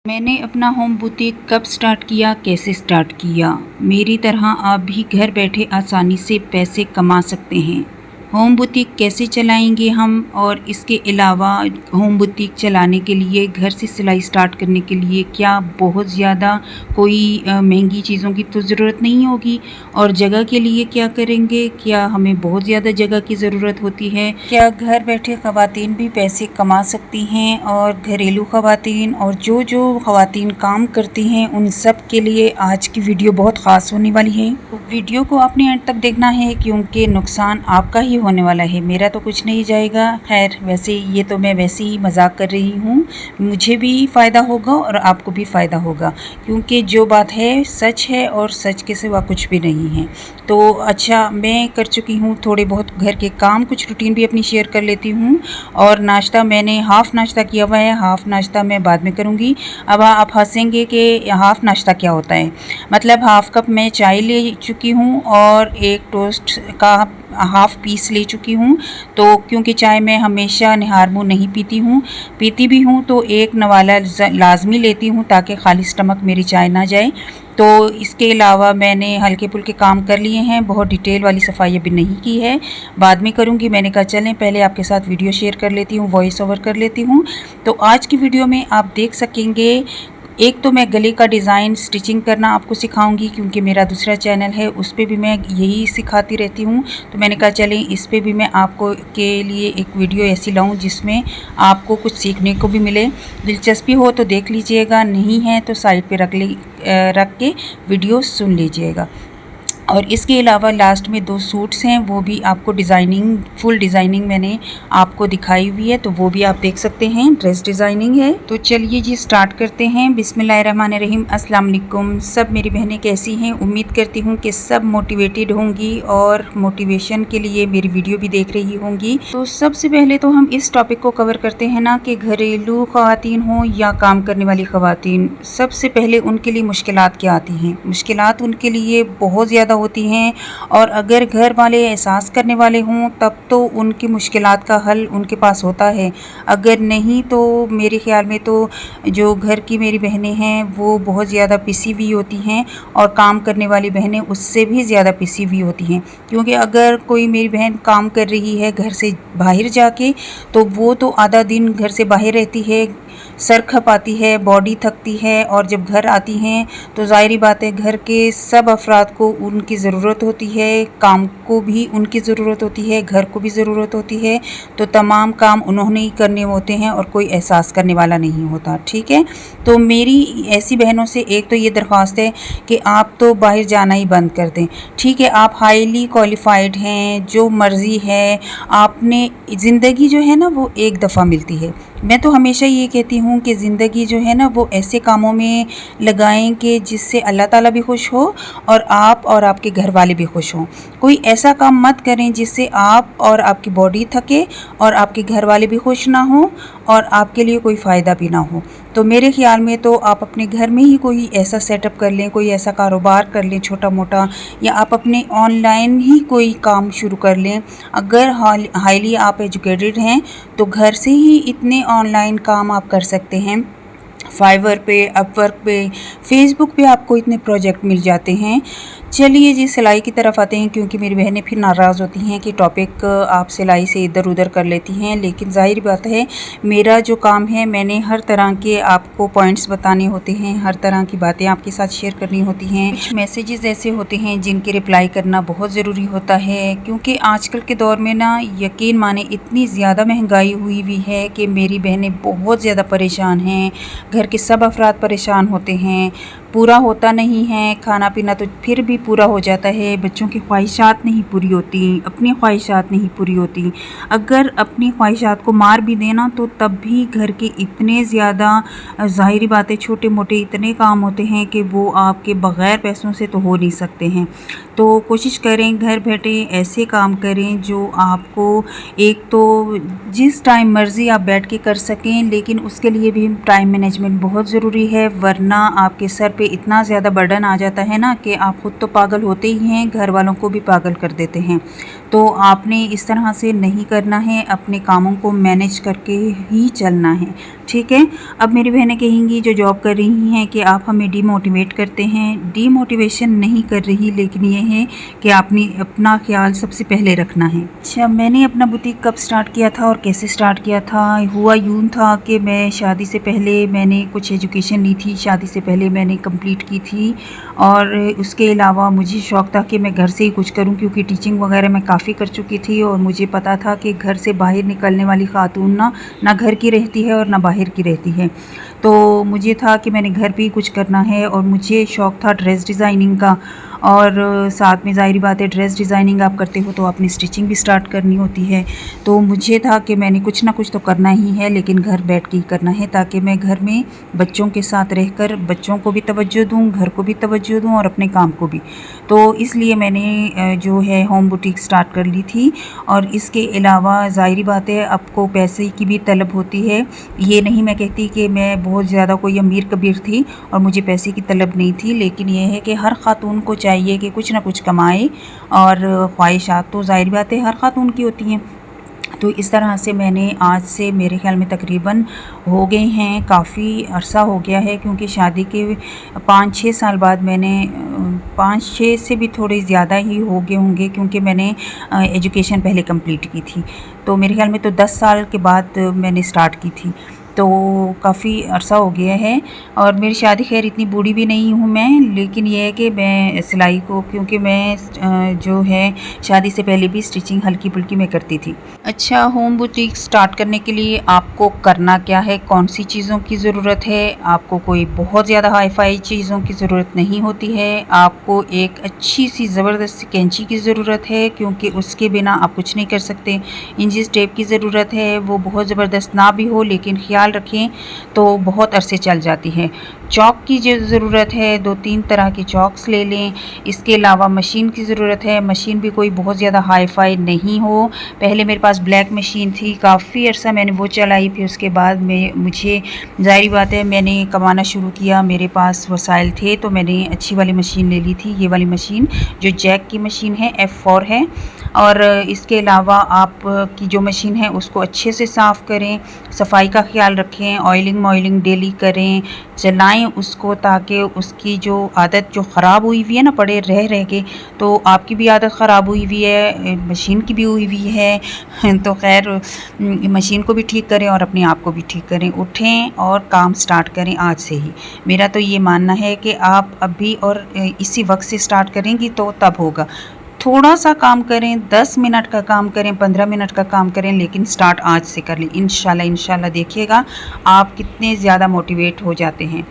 मैंने अपना home boutique कब स्टार्ट किया, कैसे स्टार्ट किया। मेरी तरह आप भी घर बैठे आसानी से पैसे कमा सकते हैं। होम बुटीक कैसे चलाएंगे हम, और इसके अलावा होम बुटीक चलाने के लिए घर से सिलाई स्टार्ट करने के लिए क्या बहुत ज़्यादा कोई महंगी चीज़ों की तो ज़रूरत नहीं होगी। और जगह के लिए क्या करेंगे, क्या हमें बहुत ज़्यादा जगह की ज़रूरत होती है, क्या घर बैठे ख़वातीन भी पैसे कमा सकती हैं। और घरेलू ख़वातीन और जो जो ख़वातीन काम करती हैं उन सब के लिए आज की वीडियो बहुत ख़ास होने वाली है। तो वीडियो को आपने एंड तक देखना है क्योंकि नुकसान आपका ही होने वाला है, मेरा तो कुछ नहीं जाएगा। खैर वैसे ये तो मैं वैसे ही मजाक कर रही हूँ, मुझे भी फ़ायदा होगा और आपको भी फ़ायदा होगा क्योंकि जो बात है सच है और सच के सिवा कुछ भी नहीं है। तो अच्छा, मैं कर चुकी हूँ थोड़े बहुत घर के काम, कुछ रूटीन भी अपनी शेयर कर लेती हूँ। और नाश्ता मैंने हाफ़ नाश्ता किया हुआ है, हाफ़ नाश्ता मैं बाद में करूँगी। अब आप हंसेंगे कि हाफ़ नाश्ता क्या होता है। मतलब हाफ़ कप मैं चाय ले चुकी हूँ और एक टोस्ट का हाफ़ पीस ले चुकी हूँ। तो क्योंकि चाय मैं हमेशा निहार मुँह नहीं पीती भी हूँ तो एक नवाला लाजमी लेती हूँ ताकि खाली स्टमक मेरी चाय ना जाए। तो इसके अलावा मैंने हल्के फुल्के काम कर लिए हैं, बहुत डिटेल वाली सफाई अभी नहीं की है, बाद में करूँगी। मैंने कहा चलें पहले आपके साथ वीडियो शेयर कर लेती हूँ, वॉइस ओवर कर लेती हूँ। तो आज की वीडियो में आप देख सकेंगे, एक तो मैं गले का डिज़ाइन स्टिचिंग करना आपको सिखाऊंगी क्योंकि मेरा दूसरा चैनल है उस पर भी मैं यही सिखाती रहती हूँ। तो मैंने कहा चलें इस पे भी मैं आपको के लिए एक वीडियो ऐसी लाऊं जिसमें आपको कुछ सीखने को भी मिले। दिलचस्पी हो तो देख लीजिएगा, नहीं है तो साइड पे रख के वीडियो सुन लीजिएगा। और इसके अलावा लास्ट में 2 सूट्स हैं, वो भी आपको फुल डिज़ाइनिंग मैंने आपको दिखाई हुई है, तो वो भी आप देख सकते हैं। ड्रेस डिज़ाइनिंग है। तो चलिए जी स्टार्ट करते हैं। बिस्मिल्लाहिर्रहमानिर्रहीम। अस्सलाम वालेकुम। सब मेरी बहनें कैसी हैं? उम्मीद करती हूँ कि सब मोटिवेटेड होंगी और मोटिवेशन के लिए मेरी वीडियो भी देख रही होंगी। तो सबसे पहले तो हम इस टॉपिक को कवर करते हैं ना कि घरेलू ख़वातीन हों या काम करने वाली ख़वातीन, सबसे पहले उनके लिए मुश्किलात क्या आती हैं। मुश्किलात उनके लिए बहुत ज़्यादा होती हैं और अगर घर वाले एहसास करने वाले हों तब तो उनकी मुश्किलात का हल उनके पास होता है। अगर नहीं तो मेरे ख़्याल में तो जो घर की मेरी बहनें हैं वो बहुत ज़्यादा पिसी हुई होती हैं और काम करने वाली बहनें उससे भी ज़्यादा पिसी हुई होती हैं। क्योंकि अगर कोई मेरी बहन काम कर रही है घर से बाहर जाके तो वो तो आधा दिन घर से बाहर रहती है, सर खपाती है, बॉडी थकती है, और जब घर आती हैं तो ज़ाहिरी बात है घर के सब अफराद को उनकी ज़रूरत होती है, काम को भी उनकी ज़रूरत होती है, घर को भी ज़रूरत होती है। तो तमाम काम उन्होंने ही करने होते हैं और कोई एहसास करने वाला नहीं होता। ठीक है, तो मेरी ऐसी बहनों से एक तो ये दरख्वास्त है कि आप तो बाहर जाना ही बंद कर दें। ठीक है, आप हाईली क्वालिफाइड हैं, जो मर्ज़ी है आपने, ज़िंदगी जो है ना वो एक दफ़ा मिलती है। मैं तो हमेशा ये कहती हूँ कि ज़िंदगी जो है ना वो ऐसे कामों में लगाएं कि जिससे अल्लाह ताला भी खुश हो और आप और आपके घर वाले भी खुश हों। कोई ऐसा काम मत करें जिससे आप और आपकी बॉडी थके और आपके घर वाले भी खुश ना हों और आपके लिए कोई फ़ायदा भी ना हो। तो मेरे ख़्याल में तो आप अपने घर में ही कोई ऐसा सेटअप कर लें, कोई ऐसा कारोबार कर लें छोटा मोटा, या आप अपने ऑनलाइन ही कोई काम शुरू कर लें। अगर हाईली आप एजुकेटेड हैं तो घर से ही इतने ऑनलाइन काम आप कर सकते हैं। फाइवर पे, अपवर्क पे, फेसबुक पे आपको इतने प्रोजेक्ट मिल जाते हैं। चलिए जी सिलाई की तरफ आते हैं क्योंकि मेरी बहनें फिर नाराज़ होती हैं कि टॉपिक आप सिलाई से इधर उधर कर लेती हैं। लेकिन ज़ाहिर बात है मेरा जो काम है, मैंने हर तरह के आपको पॉइंट्स बताने होते हैं, हर तरह की बातें आपके साथ शेयर करनी होती हैं। कुछ मैसेजेस ऐसे होते हैं जिनके रिप्लाई करना बहुत ज़रूरी होता है क्योंकि आजकल के दौर में ना यकीन माने इतनी ज़्यादा महंगाई हुई है कि मेरी बहनें बहुत ज़्यादा परेशान हैं, घर के सब अफराद परेशान होते हैं, पूरा होता नहीं है खाना पीना तो फिर भी पूरा हो जाता है, बच्चों की ख्वाहिशात नहीं पूरी होती, अपनी ख्वाहिशात नहीं पूरी होती। अगर अपनी ख्वाहिशात को मार भी देना तो तब भी घर के इतने ज़्यादा ज़ाहिरी बातें छोटे मोटे इतने काम होते हैं कि वो आपके बग़ैर पैसों से तो हो नहीं सकते हैं। तो कोशिश करें घर बैठे ऐसे काम करें जो आपको एक तो जिस टाइम मर्ज़ी आप बैठ के कर सकें, लेकिन उसके लिए भी टाइम मैनेजमेंट बहुत ज़रूरी है, वरना आपके सर पे इतना ज़्यादा बर्डन आ जाता है ना कि आप ख़ुद तो पागल होते ही हैं, घर वालों को भी पागल कर देते हैं। तो आपने इस तरह से नहीं करना है, अपने कामों को मैनेज करके ही चलना है, ठीक है। अब मेरी बहनें कहेंगी जो जॉब कर रही हैं कि आप हमें डीमोटिवेट करते हैं। डीमोटिवेशन नहीं कर रही, लेकिन ये है कि आपने अपना ख्याल सबसे पहले रखना है। अच्छा, मैंने अपना बुटीक कब स्टार्ट किया था और कैसे स्टार्ट किया था? हुआ यूँ था कि मैं शादी से पहले मैंने कुछ एजुकेशन ली थी, शादी से पहले मैंने कंप्लीट की थी, और उसके अलावा मुझे शौक़ था कि मैं घर से ही कुछ करूं, क्योंकि टीचिंग वगैरह मैं काफ़ी कर चुकी थी और मुझे पता था कि घर से बाहर निकलने वाली खातून ना घर की रहती है और ना बाहर की रहती है। तो मुझे था कि मैंने घर पे ही कुछ करना है, और मुझे शौक़ था ड्रेस डिज़ाइनिंग का, और साथ में ज़ाहिर बात है ड्रेस डिज़ाइनिंग आप करते हो तो अपनी स्टिचिंग भी स्टार्ट करनी होती है। तो मुझे था कि मैंने कुछ ना कुछ तो करना ही है, लेकिन घर बैठ के ही करना है, ताकि मैं घर में बच्चों के साथ रहकर बच्चों को भी तवज्जो दूँ, घर को भी तवज्जो दूँ और अपने काम को भी। तो इसलिए मैंने जो है होम बुटीक स्टार्ट कर ली थी। और इसके अलावा ज़ाहिर बात है आपको पैसे की भी तलब होती है। ये नहीं मैं कहती कि मैं बहुत ज़्यादा कोई अमीर कबीर थी और मुझे पैसे की तलब नहीं थी, लेकिन यह है कि हर ख़ातून को चाहिए कि कुछ ना कुछ कमाए, और ख्वाहिशात तो ज़ाहिर बात है हर ख़ातून की होती हैं। तो इस तरह से मैंने आज से मेरे ख़्याल में तकरीबन हो गए हैं, काफ़ी अरसा हो गया है, क्योंकि शादी के 5-6 साल बाद मैंने 5-6 से भी थोड़े ज़्यादा ही हो गए होंगे, क्योंकि मैंने एजुकेशन पहले कंप्लीट की थी। तो मेरे ख़्याल में तो 10 साल के बाद मैंने स्टार्ट की थी, तो काफ़ी अरसा हो गया है। और मेरी शादी खैर इतनी बूढ़ी भी नहीं हूँ मैं, लेकिन यह है कि मैं सिलाई को, क्योंकि मैं जो है शादी से पहले भी स्टिचिंग हल्की फुल्की मैं करती थी। अच्छा, होम बुटीक स्टार्ट करने के लिए आपको करना क्या है, कौन सी चीज़ों की ज़रूरत है? आपको कोई बहुत ज़्यादा हाई फाई चीज़ों की ज़रूरत नहीं होती है। आपको एक अच्छी सी ज़बरदस्त सी कैंची की ज़रूरत है, क्योंकि उसके बिना आप कुछ नहीं कर सकते। इंचिस टेप की ज़रूरत है, वो बहुत ज़बरदस्त ना भी हो, लेकिन ख्याल रखें तो बहुत अरसे चल जाती है। चॉक की जो ज़रूरत है, 2-3 तरह के चॉक्स ले लें। इसके अलावा मशीन की ज़रूरत है, मशीन भी कोई बहुत ज़्यादा हाई फाई नहीं हो। पहले मेरे पास ब्लैक मशीन थी, काफ़ी अरसा मैंने वो चलाई, फिर उसके बाद में मुझे ज़ाहिर बात है मैंने कमाना शुरू किया, मेरे पास वसाइल थे, तो मैंने अच्छी वाली मशीन ले ली थी। ये वाली मशीन जो जैक की मशीन है, F4 है। और इसके अलावा आप की जो मशीन है उसको अच्छे से साफ़ करें, सफाई का ख्याल रखें, ऑयलिंग डेली करें, चलाएं उसको, ताकि उसकी जो आदत जो ख़राब हुई हुई है ना पड़े रह रह के, तो आपकी भी आदत ख़राब हुई हुई है, मशीन की भी हुई हुई है। तो खैर मशीन को भी ठीक करें और अपने आप को भी ठीक करें। उठें और काम स्टार्ट करें आज से ही। मेरा तो ये मानना है कि आप अभी और इसी वक्त से स्टार्ट करेंगी तो तब होगा। थोड़ा सा काम करें, 10 मिनट का काम करें, 15 मिनट का काम करें, लेकिन स्टार्ट आज से कर लें। इंशाल्लाह देखिएगा आप कितने ज़्यादा मोटिवेट हो जाते हैं।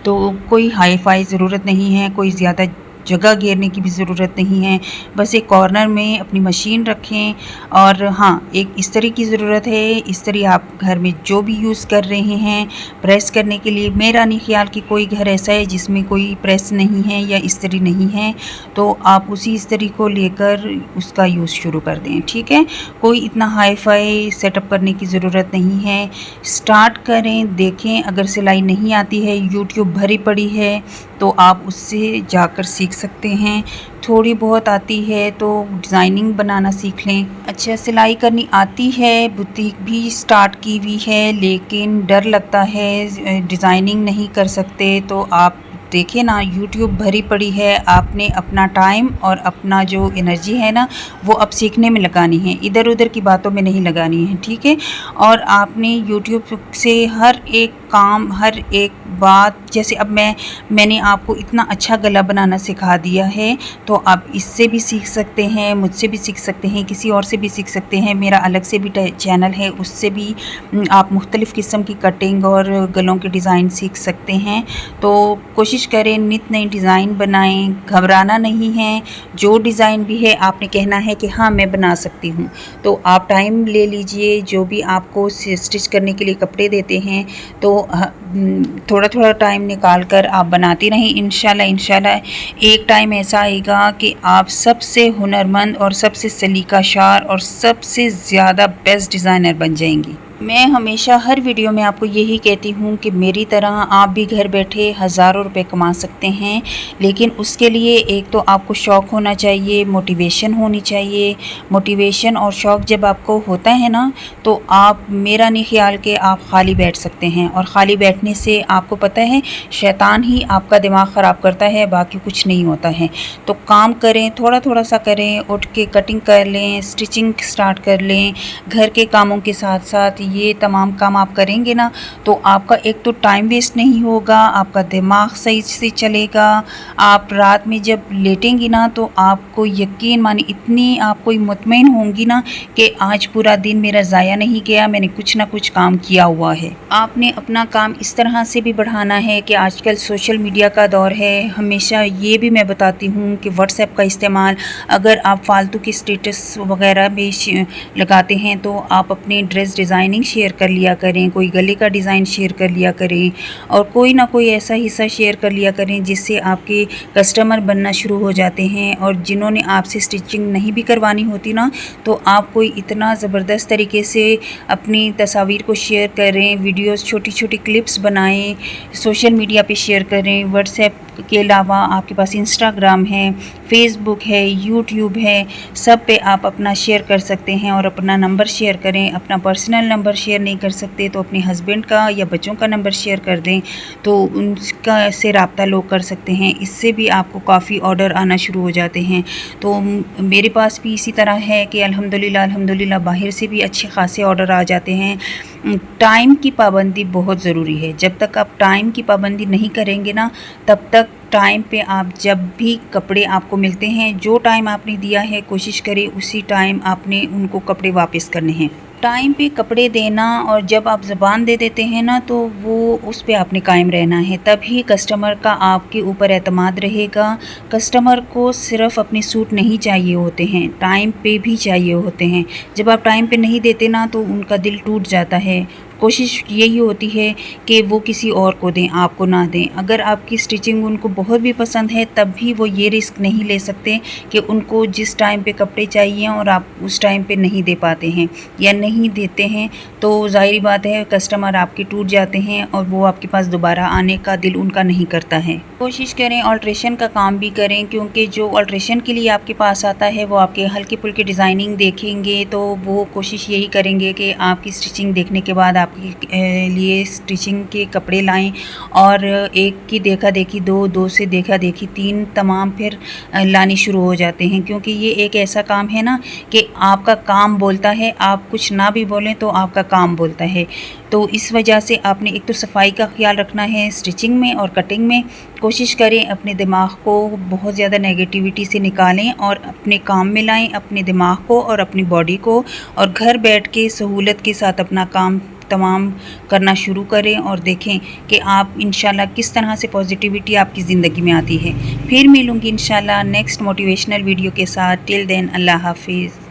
तो कोई हाई फाई ज़रूरत नहीं है, कोई ज़्यादा जगह घेरने की भी ज़रूरत नहीं है। बस एक कॉर्नर में अपनी मशीन रखें, और हाँ, एक इस्त्री की ज़रूरत है। इस्त्री आप घर में जो भी यूज़ कर रहे हैं प्रेस करने के लिए, मेरा नहीं ख्याल कि कोई घर ऐसा है जिसमें कोई प्रेस नहीं है या इस्त्री नहीं है, तो आप उसी इस्त्री को लेकर उसका यूज़ शुरू कर दें, ठीक है। कोई इतना हाई फाई सेटअप करने की ज़रूरत नहीं है। स्टार्ट करें, देखें, अगर सिलाई नहीं आती है, यूट्यूब भरी पड़ी है, तो आप उससे जाकर सीख सकते हैं। थोड़ी बहुत आती है तो डिज़ाइनिंग बनाना सीख लें। अच्छा, सिलाई करनी आती है, बुटीक भी स्टार्ट की हुई है, लेकिन डर लगता है, डिज़ाइनिंग नहीं कर सकते, तो आप देखें ना, यूट्यूब भरी पड़ी है। आपने अपना टाइम और अपना जो एनर्जी है ना, वो अब सीखने में लगानी है, इधर उधर की बातों में नहीं लगानी है, ठीक है। और आपने यूट्यूब से हर एक काम, हर एक बात, जैसे अब मैंने आपको इतना अच्छा गला बनाना सिखा दिया है, तो आप इससे भी सीख सकते हैं, मुझसे भी सीख सकते हैं, किसी और से भी सीख सकते हैं। मेरा अलग से भी चैनल है, उससे भी आप मुख्तलिफ़ किस्म की कटिंग और गलों के डिज़ाइन सीख सकते हैं। तो कोशिश करें नित नई डिज़ाइन बनाएं, घबराना नहीं है। जो डिज़ाइन भी है आपने कहना है कि हाँ मैं बना सकती हूँ, तो आप टाइम ले लीजिए। जो भी आपको स्टिच करने के लिए कपड़े देते हैं, तो थोड़ा थोड़ा टाइम निकाल कर आप बनाती रहें। इंशाल्लाह एक टाइम ऐसा आएगा कि आप सबसे हुनरमंद और सबसे सलीकाशार और सबसे ज़्यादा बेस्ट डिज़ाइनर बन जाएंगी। मैं हमेशा हर वीडियो में आपको यही कहती हूँ कि मेरी तरह आप भी घर बैठे हज़ारों रुपए कमा सकते हैं, लेकिन उसके लिए एक तो आपको शौक़ होना चाहिए, मोटिवेशन होनी चाहिए। मोटिवेशन और शौक़ जब आपको होता है ना, तो आप मेरा नहीं ख्याल कि आप खाली बैठ सकते हैं, और खाली बैठने से आपको पता है शैतान ही आपका दिमाग ख़राब करता है, बाकी कुछ नहीं होता है। तो काम करें, थोड़ा थोड़ा सा करें, उठ के कटिंग कर लें, स्टिचिंग स्टार्ट कर लें। घर के कामों के साथ साथ ये तमाम काम आप करेंगे ना, तो आपका एक तो टाइम वेस्ट नहीं होगा, आपका दिमाग सही से चलेगा। आप रात में जब लेटेंगी ना, तो आपको यकीन माने इतनी आपको मुतमईन होंगी ना कि आज पूरा दिन मेरा ज़ाया नहीं गया, मैंने कुछ ना कुछ काम किया हुआ है। आपने अपना काम इस तरह से भी बढ़ाना है कि आजकल सोशल मीडिया का दौर है। हमेशा ये भी मैं बताती हूँ कि व्हाट्सएप का इस्तेमाल, अगर आप फालतू की स्टेटस वगैरह भी लगाते हैं तो आप अपनी ड्रेस डिज़ाइनिंग शेयर कर लिया करें, कोई गले का डिज़ाइन शेयर कर लिया करें, और कोई ना कोई ऐसा हिस्सा शेयर कर लिया करें जिससे आपके कस्टमर बनना शुरू हो जाते हैं। और जिन्होंने आपसे स्टिचिंग नहीं भी करवानी होती ना, तो आप कोई इतना ज़बरदस्त तरीके से अपनी तस्वीर को शेयर करें, वीडियोस छोटी छोटी क्लिप्स बनाएं, सोशल मीडिया पे शेयर करें। व्हाट्सएप के अलावा आपके पास इंस्टाग्राम है, फेसबुक है, यूट्यूब है, सब पे आप अपना शेयर कर सकते हैं और अपना नंबर शेयर करें। अपना पर्सनल नंबर शेयर नहीं कर सकते तो अपने हस्बैंड का या बच्चों का नंबर शेयर कर दें, तो उनका से रब्ता लोग कर सकते हैं। इससे भी आपको काफ़ी ऑर्डर आना शुरू हो जाते हैं। तो मेरे पास भी इसी तरह है कि अल्हम्दुलिल्लाह बाहर से भी अच्छे खासे ऑर्डर आ जाते हैं। टाइम की पाबंदी बहुत ज़रूरी है। जब तक आप टाइम की पाबंदी नहीं करेंगे ना, तब तक टाइम पे आप जब भी कपड़े आपको मिलते हैं, जो टाइम आपने दिया है, कोशिश करें उसी टाइम आपने उनको कपड़े वापस करने हैं। टाइम पे कपड़े देना, और जब आप ज़बान दे देते हैं ना, तो वो उस पे आपने कायम रहना है, तभी कस्टमर का आपके ऊपर एतमाद रहेगा। कस्टमर को सिर्फ़ अपने सूट नहीं चाहिए होते हैं, टाइम पे भी चाहिए होते हैं। जब आप टाइम पे नहीं देते ना, तो उनका दिल टूट जाता है। कोशिश यही होती है कि वो किसी और को दें, आपको ना दें। अगर आपकी स्टिचिंग उनको बहुत भी पसंद है, तब भी वो ये रिस्क नहीं ले सकते कि उनको जिस टाइम पे कपड़े चाहिए और आप उस टाइम पे नहीं दे पाते हैं या नहीं देते हैं, तो ज़ाहिर बात है कस्टमर आपके टूट जाते हैं और वो आपके पास दोबारा आने का दिल उनका नहीं करता है। कोशिश करें ऑल्ट्रेशन का काम भी करें, क्योंकि जो ऑल्ट्रेशन के लिए आपके पास आता है वो आपके हल्के फुल्के डिज़ाइनिंग देखेंगे, तो वो कोशिश यही करेंगे कि आपकी स्टिचिंग देखने के बाद आपके लिए स्टिचिंग के कपड़े लाएं, और एक की देखा देखी दो, दो से देखा देखी तीन, तमाम फिर लाने शुरू हो जाते हैं। क्योंकि ये एक ऐसा काम है ना कि आपका काम बोलता है, आप कुछ ना भी बोलें तो आपका काम बोलता है। तो इस वजह से आपने एक तो सफाई का ख्याल रखना है स्टिचिंग में और कटिंग में। कोशिश करें अपने दिमाग को बहुत ज़्यादा नेगेटिविटी से निकालें और अपने काम में लाएं, अपने दिमाग को और अपनी बॉडी को, और घर बैठ के सहूलत के साथ अपना काम तमाम करना शुरू करें और देखें कि आप इंशाल्लाह किस तरह से पॉजिटिविटी आपकी ज़िंदगी में आती है। फिर मिलूँगी इंशाल्लाह नेक्स्ट मोटिवेशनल वीडियो के साथ। टिल देन अल्लाह हाफिज़।